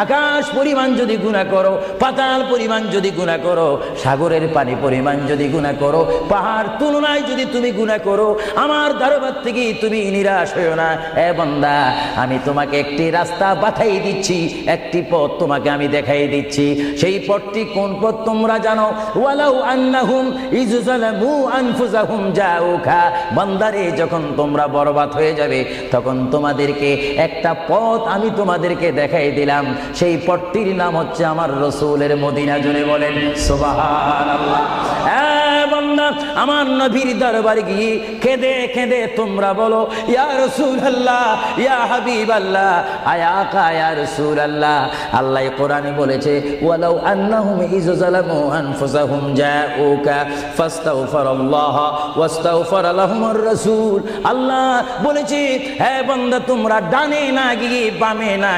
আকাশ পরিমাণ যদি গুনাহ করো, পাতাল পরিমাণ যদি গুনাহ করো, সাগরের পানি পরিমাণ যদি গুনাহ করো, পাহাড় তুলনায় যদি তুমি গুনাহ করো, আমার দরবার থেকে তুমি নিরাশ হইও না। এ বান্দা, আমি তোমাকে একটি রাস্তা বাতাই দিচ্ছি, একটি পথ তোমাকে আমি দেখাই দিচ্ছি। সেই পথটি কোন পথ তোমরা জানো? ওয়ালাউ আন্নাহুম ইযযালামু আনফুসাহুম জাউকা, বান্দারে যখন তোমরা বরবাদ হয়ে যাবে তখন তোমাদেরকে একটা পথ আমি তোমাদেরকে দেখাই দিলাম। সেই পথটির নাম হচ্ছে আমার রাসূলের মদিনা। জোরে বলেন সুবহানাল্লাহ। বান্দা, আমার নবীর দরবারে গিয়ে কেঁদে কেঁদে তোমরা বলো, ইয়া রাসূলুল্লাহ, ইয়া হাবিবাল্লাহ, আয়াকা ইয়া রাসূলুল্লাহ। আল্লাহ কোরআনে বলেছে, ওয়ালাউ আন্নাহুম ইযযালামু আনফুসাহুম জাউকা ফাস্তাগফিরুল্লাহ ওয়াস্তাগফার লাহুমুর রাসূল। আল্লাহ বলেছে, হে বান্দা, তোমরা ডানে না গিয়ে বামে না